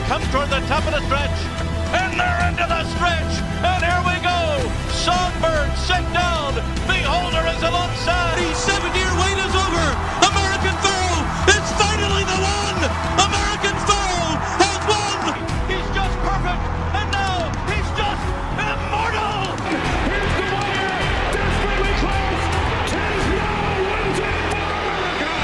comes toward the top of the stretch. And they're into the stretch. And here we go. Songbird sent down. Beholder is alongside. The 7-year wait is over. American Pharoah, it's finally the one. American Pharoah has won. He's just perfect. And now he's just immortal. Here's the wire. Desperately close. Tisno wins it for America.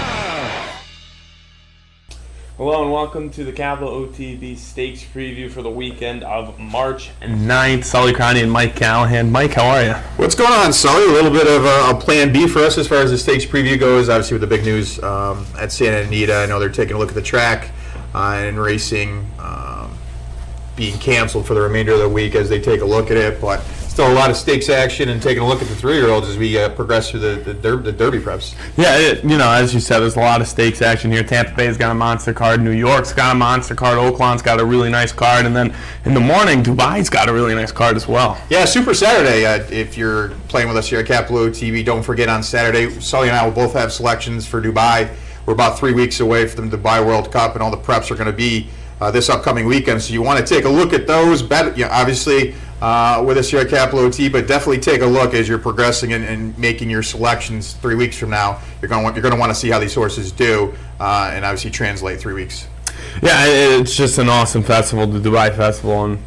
Hello and welcome to the Capital OTB Stakes preview for the weekend of March 9th. Sully Crownie and Mike Callahan. Mike, how are you? What's going on, Sully? A little bit of a plan B for us as far as the stakes preview goes. Obviously, with the big news at Santa Anita, I know they're taking a look at the track and racing being canceled for the remainder of the week as they take a look at it. But still a lot of stakes action and taking a look at the 3-year-olds as we progress through the Derby preps. Yeah, as you said, there's a lot of stakes action here. Tampa Bay's got a monster card. New York's got a monster card. Oakland's got a really nice card. And then in the morning, Dubai's got a really nice card as well. Yeah, Super Saturday. If you're playing with us here at Capital OTB, don't forget on Saturday, Sully and I will both have selections for Dubai. We're about 3 weeks away from the Dubai World Cup, and all the preps are going to be this upcoming weekend. So you want to take a look at those. Obviously, with us here at Capital OT, but definitely take a look as you're progressing and making your selections 3 weeks from now. You're going to want to see how these horses do, and obviously translate 3 weeks. Yeah, it's just an awesome festival, the Dubai Festival, and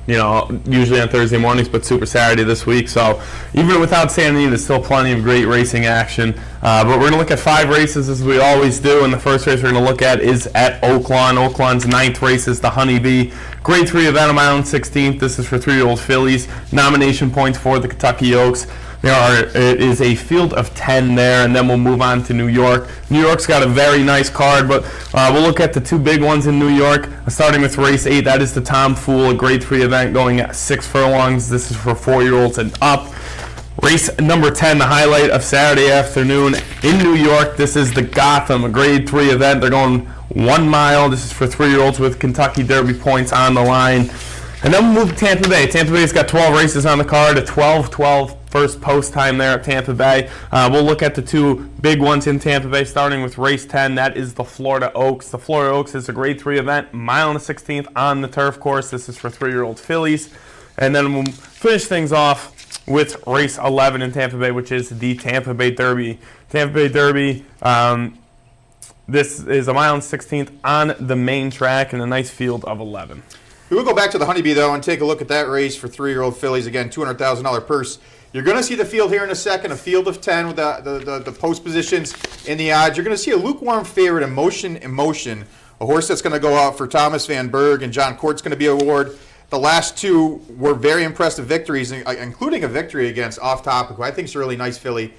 usually on Thursday mornings, but Super Saturday this week. So even without Santa Anita, there's still plenty of great racing action. But we're going to look at 5 races as we always do, and the first race we're going to look at is at Oaklawn. Oakland's 9th race is the Honeybee. Grade 3 event on Mile 16th. This is for 3-year-old fillies. Nomination points for the Kentucky Oaks. It is a field of 10 there, and then we'll move on to New York. New York's got a very nice card, but we'll look at the 2 big ones in New York, starting with race 8. That is the Tom Fool, a grade 3 event going at 6 furlongs. This is for 4-year-olds and up. Race number 10, the highlight of Saturday afternoon in New York. This is the Gotham, a grade 3 event. They're going 1 mile. This is for 3-year-olds with Kentucky Derby points on the line. And then we'll move to Tampa Bay. Tampa Bay's got 12 races on the card, a 12-12 first post time there at Tampa Bay. We'll look at the 2 big ones in Tampa Bay, starting with race 10. That is the Florida Oaks. The Florida Oaks is a grade 3 event, mile and a 16th on the turf course. This is for 3-year-old fillies. And then we'll finish things off with race 11 in Tampa Bay, which is the Tampa Bay Derby. Tampa Bay Derby, this is a mile and 16th on the main track in a nice field of 11. We will go back to the Honeybee, though, and take a look at that race for 3-year-old fillies. Again, $200,000 purse. You're going to see the field here in a second, a field of 10 with the post positions in the odds. You're going to see a lukewarm favorite, Emotion, a horse that's going to go out for Thomas Van Berg, and John Court's going to be awarded. The last 2 were very impressive victories, including a victory against Off Topic, who I think is a really nice filly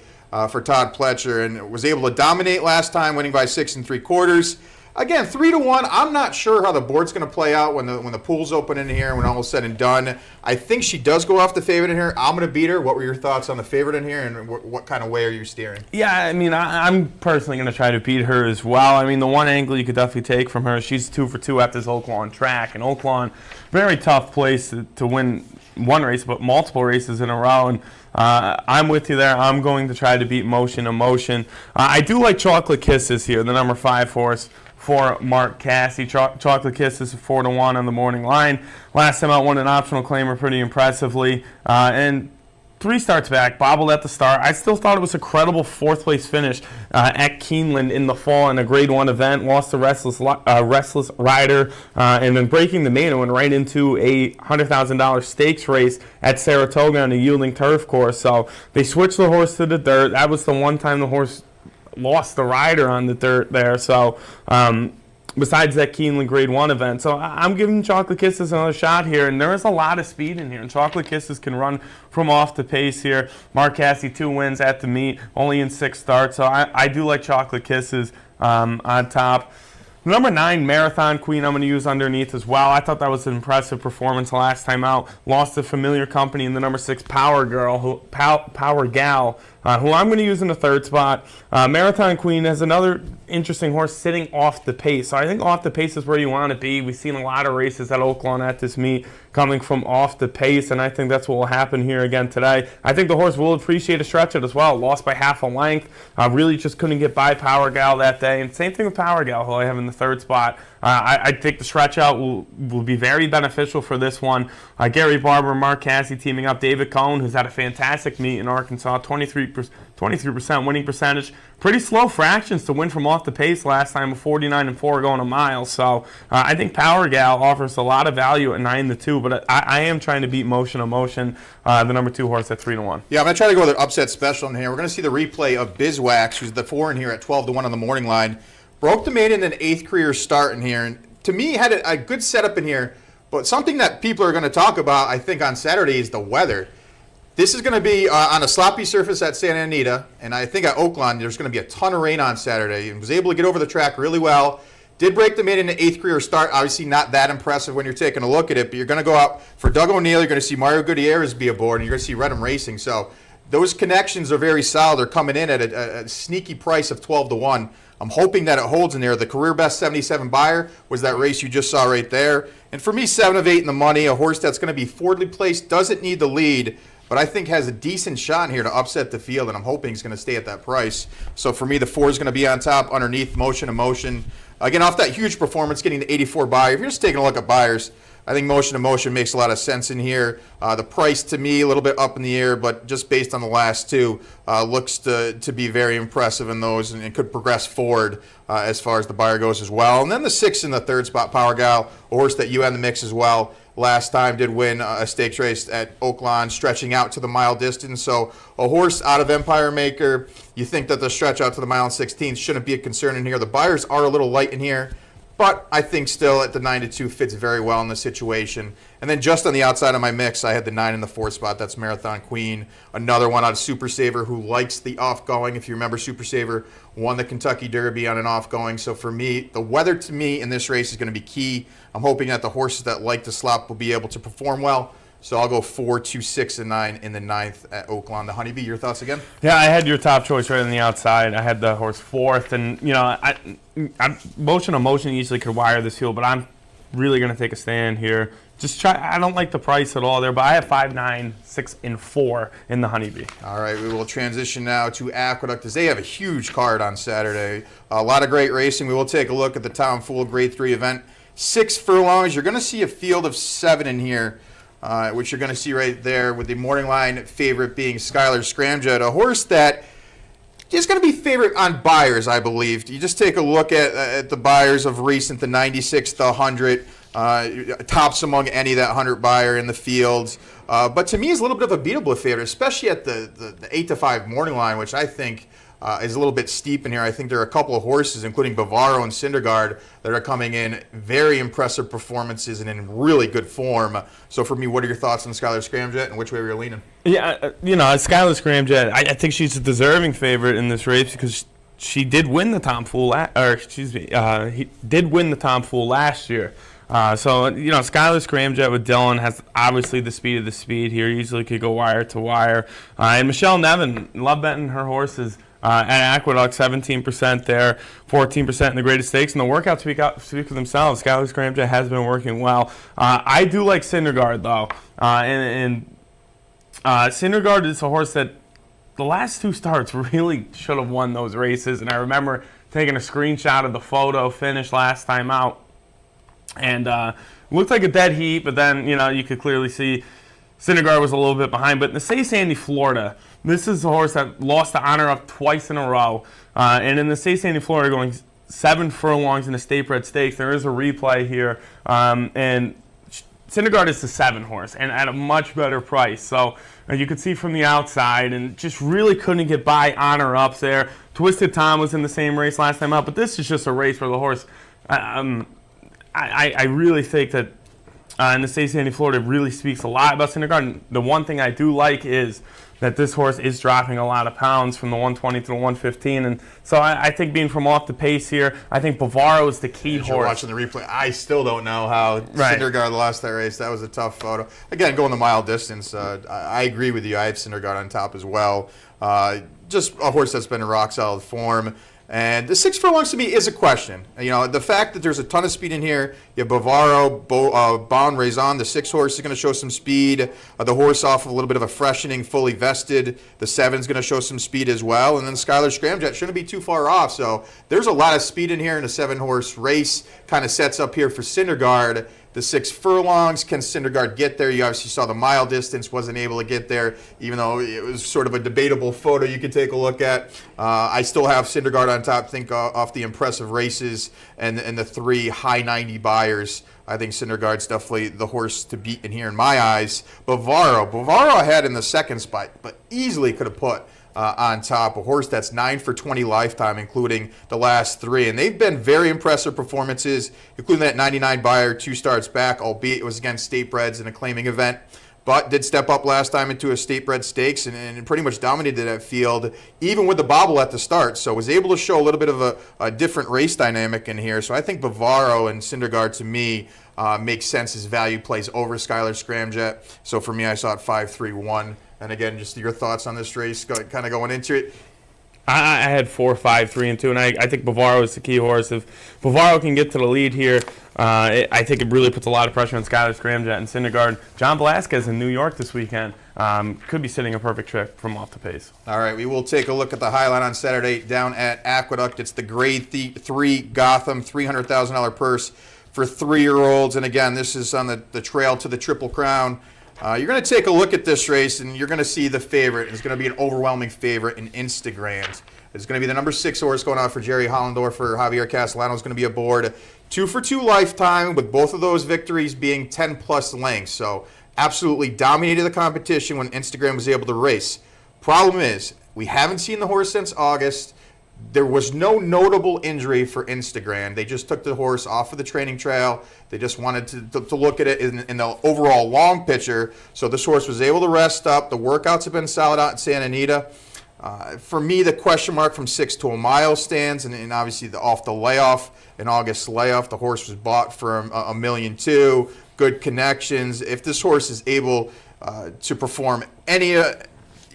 for Todd Pletcher, and was able to dominate last time, winning by 6 3/4. Again, 3-1. I'm not sure how the board's going to play out when the pool's open in here, when all is said and done. I think she does go off the favorite in here. I'm going to beat her. What were your thoughts on the favorite in here, and what kind of way are you steering? Yeah, I mean, I'm personally going to try to beat her as well. I mean, the one angle you could definitely take from her, she's 2 for 2 at this Oaklawn track, and Oaklawn, very tough place to win one race, but multiple races in a row. And I'm with you there. I'm going to try to beat Emotion. I do like Chocolate Kisses here, the number 5 horse for Mark Casse. Chocolate Kisses 4-1 on the morning line. Last time out, won an optional claimer pretty impressively. And 3 starts back, bobbled at the start. I still thought it was a credible 4th place finish at Keeneland in the fall in a grade 1 event. Lost the Restless Rider, and then breaking the main and right into a $100,000 stakes race at Saratoga on a yielding turf course. So they switched the horse to the dirt. That was the one time the horse lost the rider on the dirt there. So besides that Keeneland grade 1 event. So I'm giving Chocolate Kisses another shot here, and there is a lot of speed in here, and Chocolate Kisses can run from off the pace here. Mark Casse, 2 wins at the meet, only in 6 starts. So I do like Chocolate Kisses on top. Number 9, Marathon Queen, I'm going to use underneath as well. I thought that was an impressive performance last time out. Lost to Familiar Company in the number 6 Power Gal who I'm going to use in the third spot. Marathon Queen has another interesting horse sitting off the pace. So I think off the pace is where you want to be. We've seen a lot of races at Oaklawn at this meet coming from off the pace, and I think that's what will happen here again today. I think the horse will appreciate a stretch it as well. Lost by half a length. Really just couldn't get by Power Gal that day. And same thing with Power Gal, who I have in the third spot. I think the stretch out will be very beneficial for this one. Gary Barber, Mark Casse teaming up. David Cohn, who's had a fantastic meet in Arkansas, 23% winning percentage. Pretty slow fractions to win from off the pace last time, with 49-4 going a mile. So I think Power Gal offers a lot of value at 9-2, but I am trying to beat Motion Emotion, the number 2 horse at 3-1. Yeah, I'm going to try to go with an upset special in here. We're going to see the replay of Bizwax, who's the 4 in here at 12-1 on the morning line. Broke the maiden in an 8th career start in here, and to me had a good setup in here. But something that people are going to talk about, I think, on Saturday is the weather. This is going to be on a sloppy surface at Santa Anita, and I think at Oaklawn there's going to be a ton of rain on Saturday. And was able to get over the track really well. Did break the maiden in an 8th career start. Obviously not that impressive when you're taking a look at it, but you're going to go out for Doug O'Neill. You're going to see Mario Gutierrez be aboard, and you're going to see Redham Racing. So those connections are very solid. They're coming in at a sneaky price of 12-1. I'm hoping that it holds in there. The career best 77 buyer was that race you just saw right there. And for me, 7 of 8 in the money, a horse that's going to be forwardly placed, doesn't need the lead, but I think has a decent shot here to upset the field, and I'm hoping he's going to stay at that price. So for me, the 4 is going to be on top, underneath Motion Emotion. Again, off that huge performance, getting the 84 buyer. If you're just taking a look at buyers, I think Motion Emotion makes a lot of sense in here. The price, to me, a little bit up in the air, but just based on the last 2, looks to be very impressive in those, and could progress forward as far as the buyer goes as well. And then the 6 in the third spot, Power Gal, a horse that you had in the mix as well. Last time did win a stakes race at Oaklawn, stretching out to the mile distance. So a horse out of Empire Maker, you think that the stretch out to the mile and 16th shouldn't be a concern in here. The buyers are a little light in here, but I think still at the 9-2 fits very well in the situation. And then just on the outside of my mix, I had the 9 in the 4th spot. That's Marathon Queen. Another one out of Super Saver, who likes the off-going. If you remember, Super Saver won the Kentucky Derby on an off-going. So for me, the weather to me in this race is going to be key. I'm hoping that the horses that like to slop will be able to perform well. So I'll go 4, 2, 6, and 9 in the 9th at Oaklawn. The Honeybee, your thoughts again? Yeah, I had your top choice right on the outside. I had the horse 4th, and you know, Motion Emotion easily could wire this field, but I'm really going to take a stand here. Just try. I don't like the price at all there, but I have 5, 9, 6, and 4 in the Honeybee. All right, we will transition now to Aqueduct, as they have a huge card on Saturday. A lot of great racing. We will take a look at the Tom Fool Grade 3 event. 6 furlongs. You're going to see a field of 7 in here, which you're going to see right there, with the morning line favorite being Skylar Scramjet, a horse that is going to be favorite on buyers, I believe. You just take a look at the buyers of recent, the 96, the 100, tops among any that 100 buyer in the fields. But to me, it's a little bit of a beatable favorite, especially at the 8-5 morning line, which I think is a little bit steep in here. I think there are a couple of horses, including Bavaro and Syndergaard, that are coming in very impressive performances and in really good form. So for me, what are your thoughts on Skylar Scramjet and which way you're leaning? Yeah, you know, Skylar Scramjet, I think she's a deserving favorite in this race because she did win the Tom Fool, he did win the Tom Fool last year. So, you know, Skylar Scramjet with Dylan has obviously the speed of the speed here. Easily could go wire to wire. And Michelle Nevin, love betting her horses at Aqueduct, 17% there, 14% in the Greatest Stakes. And the workouts speak for themselves. Skylar Scramjet has been working well. I do like Syndergaard, though. Syndergaard is a horse that the last 2 starts really should have won those races. And I remember taking a screenshot of the photo finish last time out. And looked like a dead heat, but then, you know, you could clearly see Syndergaard was a little bit behind. But in the Say Sandy, Florida, this is a horse that lost the honor of twice in a row. And in the Say Sandy, Florida, going 7 furlongs in the State Bred Stakes, there is a replay here. And Syndergaard is the 7 horse, and at a much better price. So you could see from the outside, and just really couldn't get by honor ups there. Twisted Tom was in the same race last time out, but this is just a race where the horse... I really think that in the state of Sandy, Florida, really speaks a lot about Syndergaard. The one thing I do like is that this horse is dropping a lot of pounds from the 120 to the 115. And so I think being from off the pace here, I think Bavaro is the key As you're horse. watching the replay, I still don't know how Syndergaard lost that race. That was a tough photo. Again, going the mile distance, I agree with you. I have Syndergaard on top as well. Just a horse that's been in rock solid form. And the 6 furlongs to me is a question. You know, the fact that there's a ton of speed in here. You have Bavaro, Bon Raison, the 6 horse is going to show some speed. The horse off of a little bit of a freshening, fully vested. The 7's going to show some speed as well. And then Skylar Scramjet shouldn't be too far off. So there's a lot of speed in here in a 7-horse race. Kind of sets up here for Syndergaard. The 6 furlongs, can Syndergaard get there? You obviously saw the mile distance, wasn't able to get there, even though it was sort of a debatable photo you could take a look at. I still have Syndergaard on top, think off the impressive races and the 3 high 90 buyers. I think Syndergaard's definitely the horse to beat in here in my eyes. Bavaro I had in the 2nd spot, but easily could have put on top. A horse that's 9 for 20 lifetime, including the last 3. And they've been very impressive performances, including that 99 buyer 2 starts back, albeit it was against state breds in a claiming event. But did step up last time into a state bred stakes and pretty much dominated that field, even with the bobble at the start. So was able to show a little bit of a different race dynamic in here. So I think Bavaro and Syndergaard, to me, makes sense as value plays over Skylar Scramjet. So for me, I saw it 5-3-1. And again, just your thoughts on this race, kind of going into it. I had 4, 5, 3, and 2, and I think Bavaro is the key horse. If Bavaro can get to the lead here, I think it really puts a lot of pressure on Skylar Scramjet and Syndergaard. John Velasquez in New York this weekend could be sitting a perfect trick from off the pace. All right, we will take a look at the highline on Saturday down at Aqueduct. It's the Grade 3 Gotham $300,000 purse for 3-year-olds. And again, this is on the trail to the Triple Crown. You're going to take a look at this race, and you're going to see the favorite. It's going to be an overwhelming favorite in Instagrand. It's going to be the number 6 horse going out for Jerry Hollendorfer. Javier Castellano is going to be aboard. 2 for 2 lifetime, with both of those victories being 10-plus lengths. So absolutely dominated the competition when Instagram was able to race. Problem is, we haven't seen the horse since August. There was no notable injury for Instagram. They just took the horse off of the training trail. They just wanted to look at it in the overall long picture. So this horse was able to rest up. The workouts have been solid out in Santa Anita. For me, the question mark from 6 to a mile stands, and obviously off the layoff, in August layoff, the horse was bought for $1.2 million. Good connections. If this horse is able to perform any,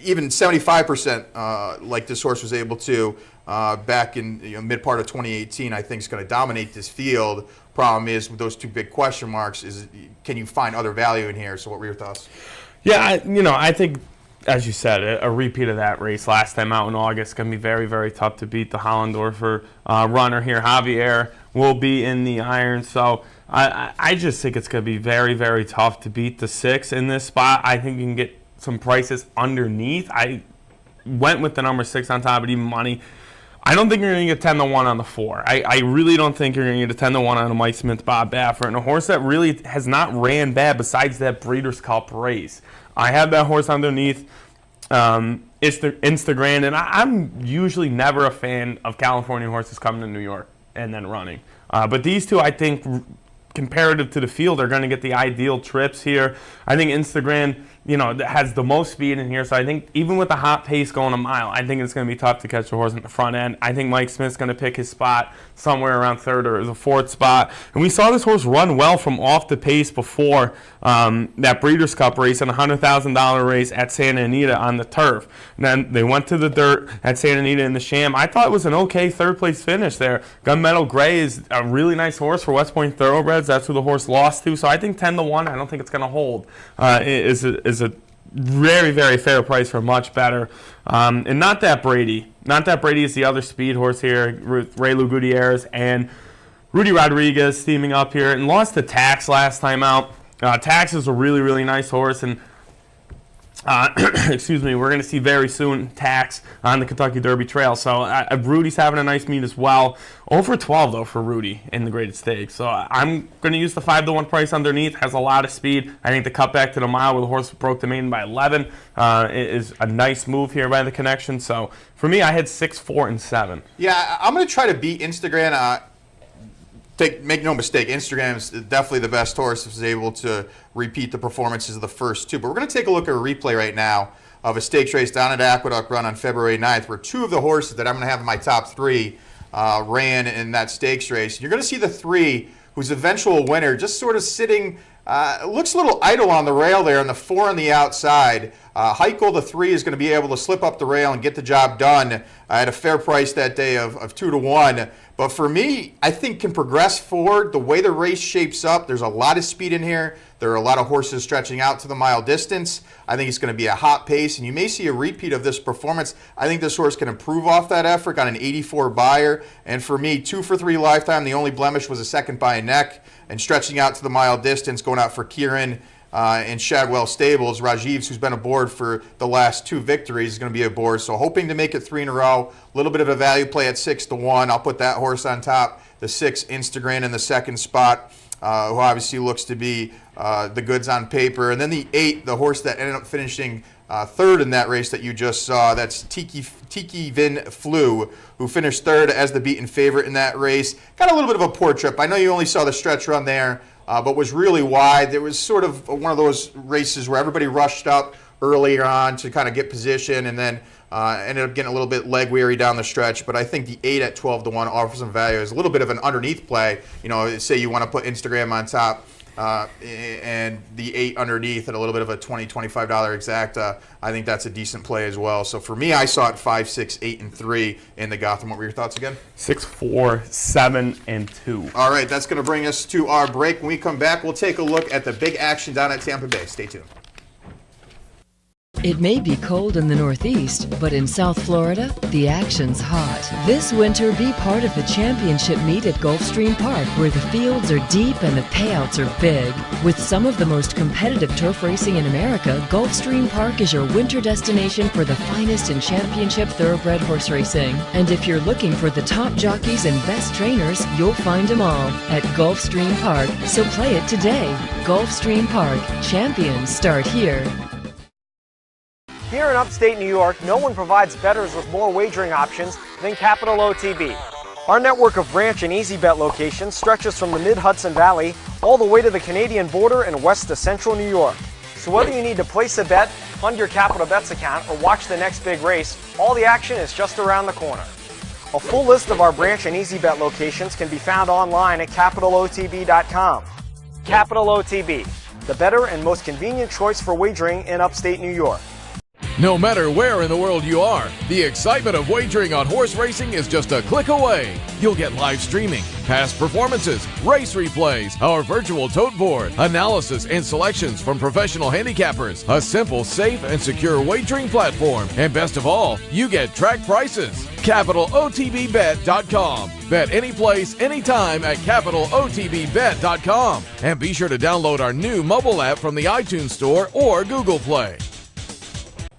even 75% like this horse was able to back in mid part of 2018, I think is going to dominate this field. Problem is, with those 2 big question marks, is can you find other value in here? So what were your thoughts? Yeah, I think, as you said, a repeat of that race last time out in August is going to be very, very tough to beat. The Hollendorfer runner here, Javier, will be in the iron. So I just think it's going to be very, very tough to beat the 6 in this spot. I think you can get some prices underneath. I went with the number 6 on top of even money. I don't think you're going to get 10-1 on the 4. I really don't think you're going to get a 10-1 on a Mike Smith, Bob Baffert, and a horse that really has not ran bad besides that Breeders' Cup race. I have that horse underneath. It's the Instagram, and I'm usually never a fan of California horses coming to New York and then running. But these 2, I think, comparative to the field, are going to get the ideal trips here. I think Instagram, has the most speed in here. So I think even with the hot pace going a mile, I think it's going to be tough to catch the horse in the front end. I think Mike Smith's going to pick his spot somewhere around 3rd or the 4th spot. And we saw this horse run well from off the pace before that Breeders' Cup race and a $100,000 race at Santa Anita on the turf. And then they went to the dirt at Santa Anita in the Sham. I thought it was an okay 3rd place finish there. Gunmetal Gray is a really nice horse for West Point Thoroughbreds. That's who the horse lost to. So I think 10-1, I don't think it's going to hold, is a very, very fair price for much better. And Not That Brady. Not That Brady is the other speed horse here, Raylu Gutierrez and Rudy Rodriguez teaming up here, and lost to Tax last time out. Tax is a really, really nice horse, and excuse me, we're going to see very soon Tax on the Kentucky Derby Trail. So Rudy's having a nice meet as well. Over 12, though, for Rudy in the graded stakes. So I'm going to use the 5-1 price underneath. Has a lot of speed. I think the cutback to the mile where the horse broke the maiden by 11 is a nice move here by the connection. So for me, I had 6, 4, and 7. Yeah, I'm going to try to beat Instagram. make no mistake, Instagram's definitely the best horse if he's able to repeat the performances of the first two. But we're going to take a look at a replay right now of a stakes race down at Aqueduct Run on February 9th, where two of the horses that I'm going to have in my top three ran in that stakes race. You're going to see the three whose eventual winner just sort of sitting, looks a little idle on the rail there, and the four on the outside. Heichel, the three, is going to be able to slip up the rail and get the job done at a fair price that day of 2-1. But for me, I think can progress forward. The way the race shapes up, there's a lot of speed in here. There are a lot of horses stretching out to the mile distance. I think it's going to be a hot pace, and you may see a repeat of this performance. I think this horse can improve off that effort on an 84 buyer. And for me, 2 for 3 lifetime. The only blemish was a second by a neck, and stretching out to the mile distance, going out for Kieran in Shadwell Stables. Rajiv, who's been aboard for the last 2 victories, is going to be aboard. So hoping to make it 3 in a row. A little bit of a value play at 6-1. I'll put that horse on top. The 6, Instagram, in the second spot, who obviously looks to be the goods on paper. And then the 8, the horse that ended up finishing third in that race that you just saw, that's Tiki Vin Flu, who finished third as the beaten favorite in that race. Got a little bit of a poor trip. I know you only saw the stretch run there, but was really wide. There was sort of one of those races where everybody rushed up earlier on to kind of get position, and then ended up getting a little bit leg weary down the stretch. But I think the 8 at 12-1 offers some value. It's a little bit of an underneath play. You know, say you want to put Instagram on top, and the 8 underneath at a little bit of a $20, $25 exacta. I think that's a decent play as well. So for me, I saw it 5, 6, 8, and 3 in the Gotham. What were your thoughts again? 6, 4, 7, and 2. All right, that's going to bring us to our break. When we come back, we'll take a look at the big action down at Tampa Bay. Stay tuned. It may be cold in the Northeast, but in South Florida, the action's hot. This winter, be part of the championship meet at Gulfstream Park, where the fields are deep and the payouts are big. With some of the most competitive turf racing in America, Gulfstream Park is your winter destination for the finest in championship thoroughbred horse racing. And if you're looking for the top jockeys and best trainers, you'll find them all at Gulfstream Park. So play it today. Gulfstream Park. Champions start here. Here in upstate New York, no one provides bettors with more wagering options than Capital OTB. Our network of branch and easy bet locations stretches from the mid-Hudson Valley all the way to the Canadian border and west to central New York. So whether you need to place a bet, fund your Capital Bets account, or watch the next big race, all the action is just around the corner. A full list of our branch and easy bet locations can be found online at capitalotb.com. Capital OTB, the better and most convenient choice for wagering in upstate New York. No matter where in the world you are, the excitement of wagering on horse racing is just a click away. You'll get live streaming, past performances, race replays, our virtual tote board, analysis and selections from professional handicappers, a simple, safe, and secure wagering platform, and best of all, you get track prices. CapitalOTBBet.com. Bet any place, anytime at CapitalOTBBet.com. And be sure to download our new mobile app from the iTunes Store or Google Play.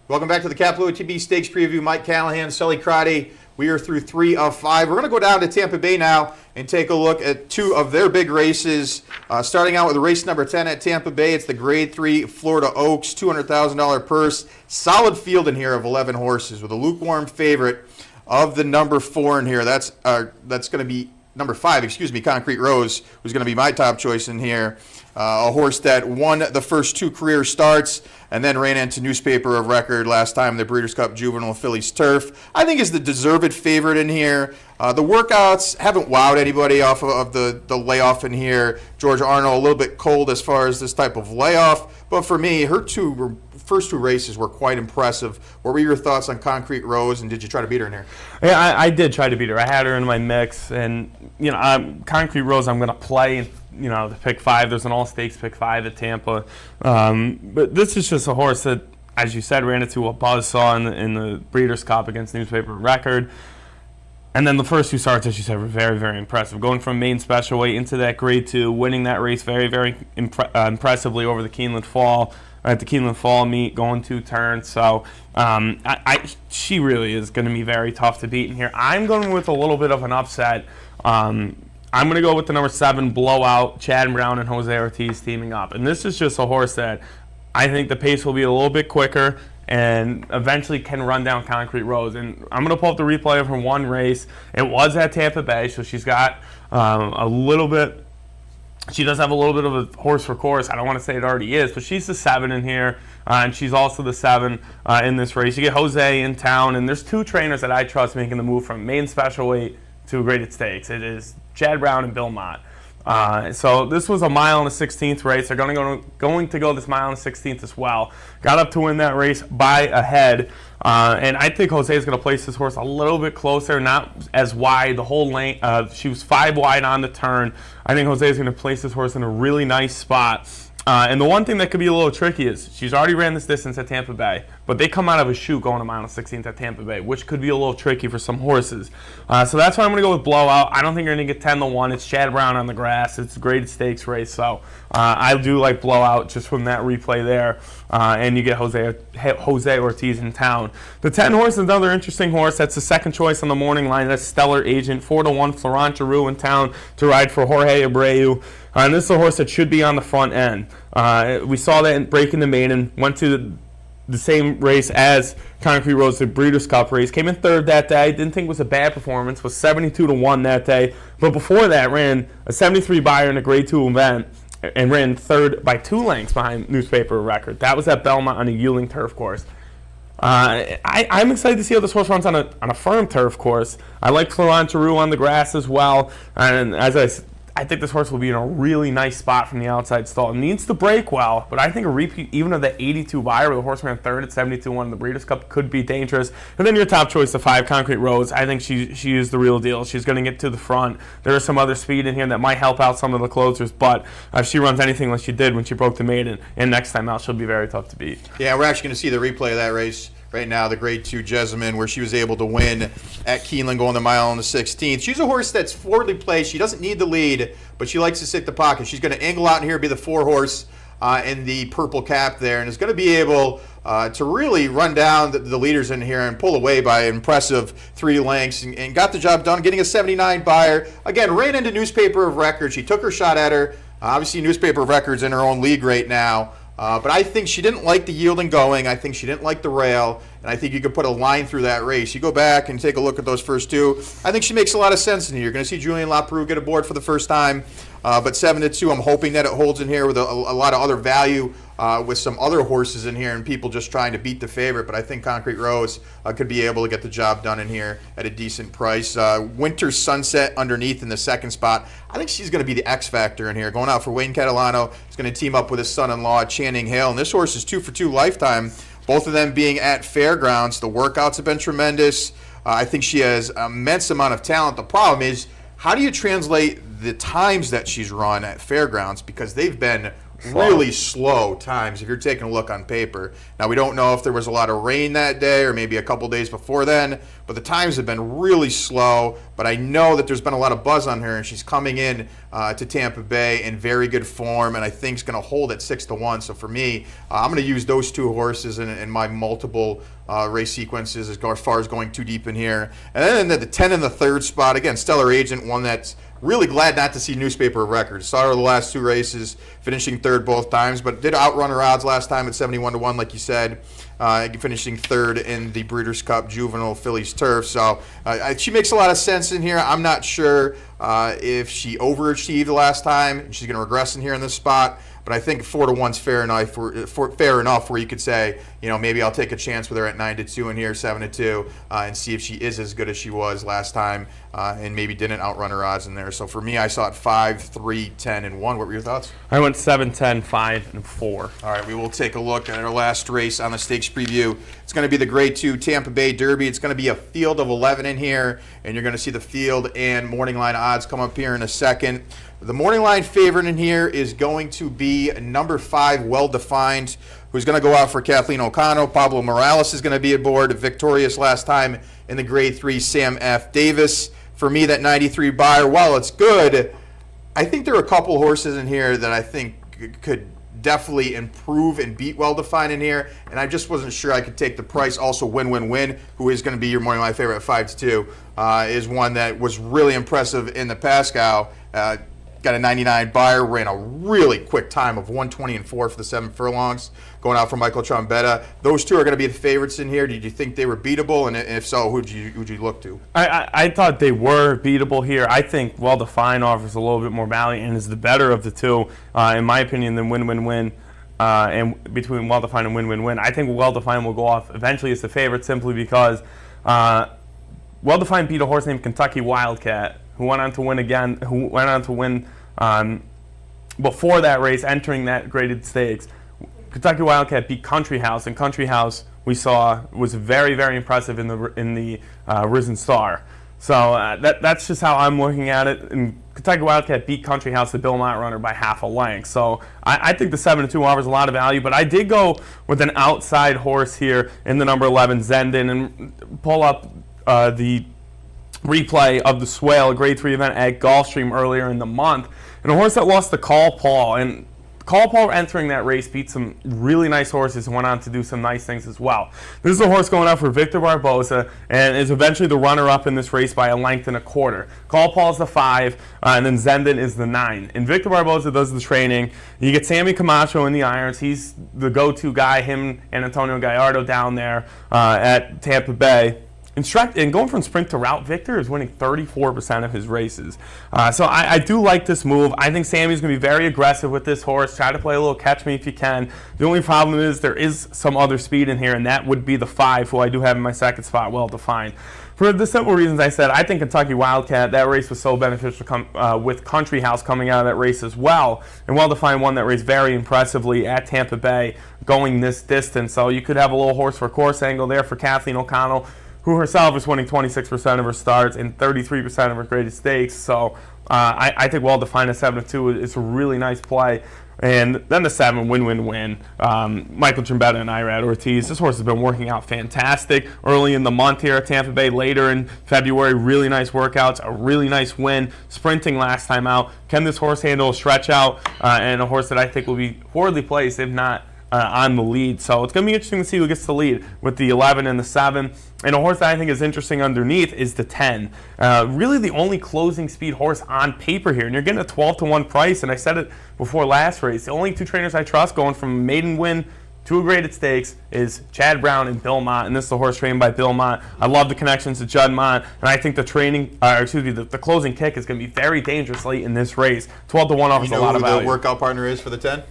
Welcome back to the Capital OTB Stakes Preview. Mike Callahan, Sully Crotty. We are through 3 of 5. We're going to go down to Tampa Bay now and take a look at 2 of their big races. Starting out with race number 10 at Tampa Bay. It's the Grade 3 Florida Oaks, $200,000 purse. Solid field in here of 11 horses with a lukewarm favorite of the number 4 in here. That's going to be number 5, Concrete Rose, who's going to be my top choice in here. A horse that won the first 2 career starts and then ran into newspaper of record last time the Breeders' Cup Juvenile Fillies Turf. I think is the deserved favorite in here. The workouts haven't wowed anybody off of the layoff in here. Georgia Arnold, a little bit cold as far as this type of layoff. But for me, her first 2 races were quite impressive. What were your thoughts on Concrete Rose, and did you try to beat her in here? Yeah, I did try to beat her. I had her in my mix, and Concrete Rose I'm going to play. The pick 5. There's an all-stakes pick 5 at Tampa. But this is just a horse that, as you said, ran into a buzzsaw in the Breeders' Cup against newspaper record. And then the first 2 starts, as you said, were very, very impressive. Going from main special weight into that Grade 2, winning that race very, very impressively over the Keeneland Fall. At the Keeneland Fall meet, going 2 turns. So she really is going to be very tough to beat in here. I'm going with a little bit of an upset. I'm going to go with the number 7 Blowout, Chad Brown and Jose Ortiz teaming up. And this is just a horse that I think the pace will be a little bit quicker. and eventually can run down Concrete Rose. And I'm going to pull up the replay of her one race. It was at Tampa Bay, so she's got a little bit. She does have a little bit of a horse for course. I don't want to say it already is, but she's the 7 in here, and she's also the 7 in this race. You get Jose in town, and there's 2 trainers that I trust making the move from main special weight to graded stakes. It is Chad Brown and Bill Mott. So this was a mile and a 16th race. They're going to go this mile and a 16th as well. Got up to win that race by a head. And I think Jose is going to place this horse a little bit closer, not as wide. The whole lane, she was 5 wide on the turn. I think Jose is going to place this horse in a really nice spot. And the one thing that could be a little tricky is she's already ran this distance at Tampa Bay, but they come out of a chute going a mile and 16th at Tampa Bay, which could be a little tricky for some horses. So that's why I'm going to go with Blowout. I don't think you're going to get 10-1. It's Chad Brown on the grass. It's a graded stakes race, so I do like Blowout just from that replay there. And you get Jose Ortiz in town. The 10 horse is another interesting horse. That's the second choice on the morning line. That's Stellar Agent, 4-1. Florent Giroux in town to ride for Jorge Abreu. And this is a horse that should be on the front end. We saw that in Breaking the Maiden. Went to the same race as Concrete Rose, the Breeders' Cup race. Came in 3rd that day. Didn't think it was a bad performance. Was 72-1 that day. But before that, ran a 73 buyer in a Grade 2 event and ran 3rd by 2 lengths behind Newspaper Record. That was at Belmont on a yielding turf course. I'm excited to see how this horse runs on a firm turf course. I like Florent Giroux on the grass as well. And as I think this horse will be in a really nice spot from the outside stall. It needs to break well, but I think a repeat even of the 82 buyer where the horse ran 3rd at 72-1 in the Breeders' Cup could be dangerous. And then your top choice, the 5, Concrete Rose. I think she is the real deal. She's going to get to the front. There is some other speed in here that might help out some of the closers, but if she runs anything like she did when she broke the maiden, and next time out, she'll be very tough to beat. Yeah, we're actually going to see the replay of that race right now, the Grade 2 Jessamine, where she was able to win at Keeneland going the mile on the 16th. She's a horse that's forwardly placed. She doesn't need the lead, but she likes to sit the pocket. She's going to angle out in here, be the 4 horse in the purple cap there, and is going to be able to really run down the leaders in here and pull away by an impressive 3 lengths and got the job done, getting a 79 buyer. Again, ran into Newspaper of Record. She took her shot at her. Obviously, Newspaper of Record's in her own league right now. But I think she didn't like the yielding going. I think she didn't like the rail. And I think you could put a line through that race. You go back and take a look at those first 2. I think she makes a lot of sense in here. You're going to see Julien Laperoux get aboard for the first time. But 7-2, I'm hoping that it holds in here with a lot of other value with some other horses in here and people just trying to beat the favorite. But I think Concrete Rose could be able to get the job done in here at a decent price. Winter Sunset underneath in the 2nd spot. I think she's going to be the X factor in here. Going out for Wayne Catalano. He's going to team up with his son-in-law, Channing Hale. And this horse is 2 for 2 lifetime. Both of them being at fairgrounds. The workouts have been tremendous. I think she has an immense amount of talent. The problem is, how do you translate the times that she's run at fairgrounds? Because they've been really slow times if you're taking a look on paper. Now, we don't know if there was a lot of rain that day or maybe a couple days before then, but the times have been really slow. But I know that there's been a lot of buzz on her, and she's coming in to Tampa Bay in very good form, and I think is going to hold at 6-1. So for me, I'm going to use those 2 horses in my multiple race sequences as far as going too deep in here. And then the 10 in the 3rd spot, again, Stellar Agent, one that's really glad not to see Newspaper of Record. Saw her the last 2 races, finishing 3rd both times, but did outrun her odds last time at 71-1, like you said, finishing 3rd in the Breeders' Cup Juvenile Fillies Turf. So she makes a lot of sense in here. I'm not sure if she overachieved last time and she's going to regress in here in this spat. But I think 4-1's fair enough where you could say, maybe I'll take a chance with her at 9-2 in here, 7-2, and see if she is as good as she was last time, and maybe didn't outrun her odds in there. So for me, I saw it 5, 3, 10, and 1. What were your thoughts? I went 7, 10, 5, and 4. All right, we will take a look at our last race on the stakes preview. It's going to be the Grade 2 Tampa Bay Derby. It's going to be a field of 11 in here, and you're going to see the field and morning line odds come up here in a second. The morning line favorite in here is going to be number 5, Well Defined, who's going to go out for Kathleen O'Connell. Pablo Morales is going to be aboard, victorious last time in the Grade 3, Sam F. Davis. For me, that 93 buyer, while it's good, I think there are a couple horses in here that I think could definitely improve and beat Well Defined in here, and I just wasn't sure I could take the price. Also, Win, who is going to be your morning line favorite at 5-2, is one that was really impressive in the Pascal. got a 99 buyer, ran a really quick time of 1:20.4 for the 7 furlongs, going out for Michael Trombetta. Those two are going to be the favorites in here. Did you think they were beatable? And if so, who'd you look to? I thought they were beatable here. I think Well Defined offers a little bit more value and is the better of the two, in my opinion, than Win Win Win. And between Well Defined and Win Win Win, I think Well Defined will go off eventually as the favorite simply because Well Defined beat a horse named Kentucky Wildcat, who went on to win before that race, entering that graded stakes. Kentucky Wildcat beat Country House, and Country House we saw was very, very impressive in the Risen Star. So that's just how I'm looking at it. And Kentucky Wildcat beat Country House, the Bill Mott runner, by half a length. So I think the 7-2 offers a lot of value, but I did go with an outside horse here in the number 11, Zendin, and pull up the replay of the Swale, a grade 3 event at Gulfstream earlier in the month, and a horse that lost to Call Paul. And Call Paul entering that race beat some really nice horses and went on to do some nice things as well. This is a horse going out for Victor Barboza and is eventually the runner-up in this race by a length and a quarter. Call Paul is the 5, and then Zendin is the 9. And Victor Barboza does the training. You get Sammy Camacho in the irons. He's the go-to guy, him and Antonio Gallardo down there at Tampa Bay. And going from sprint to route, Victor is winning 34% of his races. So I do like this move. I think Sammy's going to be very aggressive with this horse. Try to play a little catch me if you can. The only problem is there is some other speed in here, and that would be the 5, who I do have in my second spot, Well Defined. For the simple reasons I said, I think Kentucky Wildcat, that race was so beneficial with Country House coming out of that race as well. And Well Defined won that race very impressively at Tampa Bay, going this distance. So you could have a little horse for course angle there for Kathleen O'Connell, who herself is winning 26% of her starts and 33% of her graded stakes. So I think Well Defined at 7-2 is a really nice play. And then the 7, Win Win Win. Michael Trombetta and Irad Ortiz. This horse has been working out fantastic early in the month here at Tampa Bay. Later in February, really nice workouts, a really nice win. Sprinting last time out. Can this horse handle a stretch out? And a horse that I think will be poorly placed, if not on the lead. So it's going to be interesting to see who gets the lead with the 11 and the 7. And a horse that I think is interesting underneath is the 10. Really the only closing speed horse on paper here. And you're getting a 12-1 price. And I said it before last race. The only two trainers I trust going from a maiden win to a graded stakes is Chad Brown and Bill Mott. And this is the horse trained by Bill Mott. I love the connections to Judd Mott. And I think the the closing kick is going to be very dangerous late in this race. 12-1 offers a lot of value. You know who the workout partner is for the 10?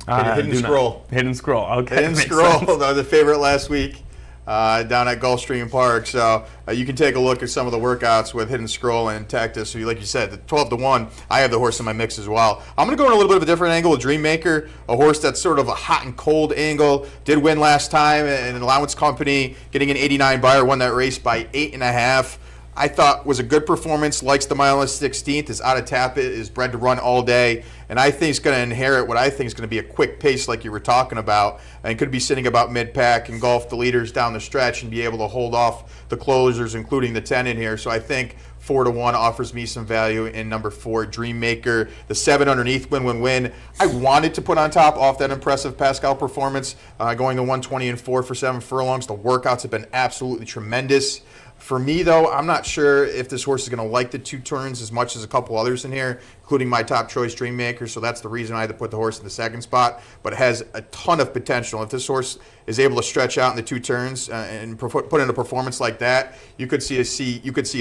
Hidden Scroll. Hidden Scroll. Okay. Hidden Scroll, the favorite last week down at Gulfstream Park. So you can take a look at some of the workouts with Hidden Scroll and Tactus. So like you said, the 12-1, I have the horse in my mix as well. I'm going to go in a little bit of a different angle with Dreammaker, a horse that's sort of a hot and cold angle. Did win last time in an allowance company, getting an 89 buyer, won that race by 8.5. I thought was a good performance, likes the mile and 16th, is out of Tapit, is bred to run all day, and I think he's going to inherit what I think is going to be a quick pace like you were talking about, and could be sitting about mid-pack and golf the leaders down the stretch and be able to hold off the closers, including the 10 in here. So I think 4-1 offers me some value in number 4, Dreammaker. The 7 underneath, Win Win Win. I wanted to put on top off that impressive Pascal performance, going to 120-4 for 7 furlongs. The workouts have been absolutely tremendous. For me, though, I'm not sure if this horse is going to like the 2 turns as much as a couple others in here, including my top choice, Dreammaker. So that's the reason I had to put the horse in the second spot. But it has a ton of potential. If this horse is able to stretch out in the 2 turns and put in a performance like that, you could see a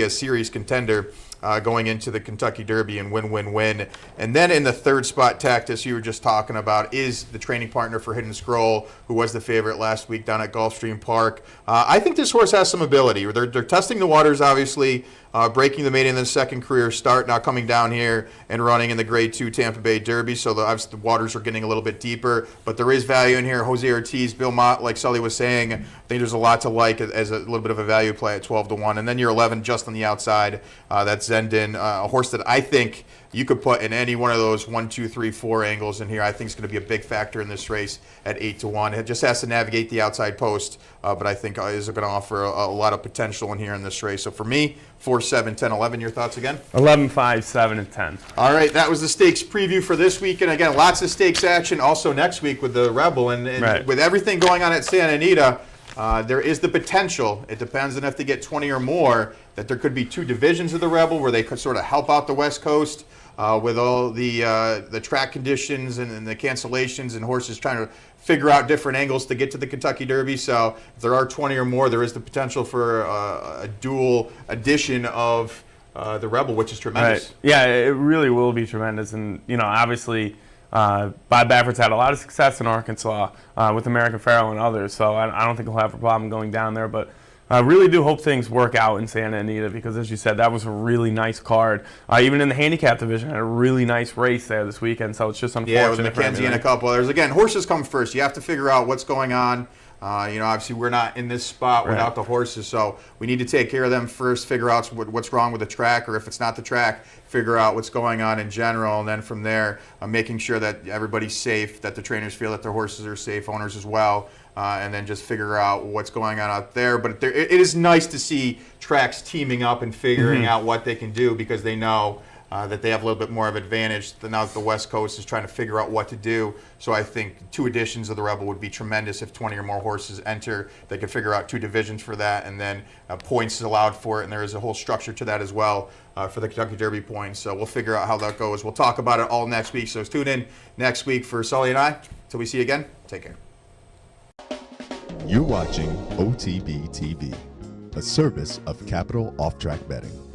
series contender going into the Kentucky Derby and Win Win Win. And then in the third spot, Tactus, you were just talking about, is the training partner for Hidden Scroll, who was the favorite last week down at Gulfstream Park. I think this horse has some ability. They're testing the waters, obviously, breaking the maiden in the second career start, now coming down here and running in the Grade 2 Tampa Bay Derby. So obviously the waters are getting a little bit deeper, but there is value in here. Jose Ortiz, Bill Mott, like Sully was saying, I think there's a lot to like as a little bit of a value play at 12-1. And then your 11 just on the outside, that's Zendin, a horse that I think you could put in any one of those 1, 2, 3, 4 angles in here. I think it's going to be a big factor in this race at 8-1. It just has to navigate the outside post, but I think is going to offer a lot of potential in here in this race. So for me, 4, 7, 10, 11. Your thoughts again? 11, 5, 7, and 10. All right, that was the stakes preview for this week. And again, lots of stakes action also next week with the Rebel. And right. With everything going on at Santa Anita, there is the potential, it depends on if they get 20 or more, that there could be 2 divisions of the Rebel where they could sort of help out the West Coast. with all the track conditions and the cancellations and horses trying to figure out different angles to get to the Kentucky Derby. So if there are 20 or more, there is the potential for a dual edition of the Rebel, which is tremendous. Right. Yeah, it really will be tremendous. And, obviously, Bob Baffert's had a lot of success in Arkansas with American Pharoah and others, so I don't think he'll have a problem going down there. But I really do hope things work out in Santa Anita because, as you said, that was a really nice card. Even in the handicap division, had a really nice race there this weekend, so it's just unfortunate. Yeah, with McKenzie and a couple others. Again, horses come first. You have to figure out what's going on. Obviously, we're not in this spot without the horses, so we need to take care of them first, figure out what's wrong with the track, or if it's not the track, figure out what's going on in general, and then from there, making sure that everybody's safe, that the trainers feel that their horses are safe, owners as well, and then just figure out what's going on out there. But it is nice to see tracks teaming up and figuring out what they can do because they know that they have a little bit more of advantage now that the West Coast is trying to figure out what to do. So I think 2 editions of the Rebel would be tremendous if 20 or more horses enter. They could figure out 2 divisions for that, and then points is allowed for it, and there is a whole structure to that as well for the Kentucky Derby points. So we'll figure out how that goes. We'll talk about it all next week. So tune in next week for Sully and I. Until we see you again, take care. You're watching OTB TV, a service of Capital Off Track Betting.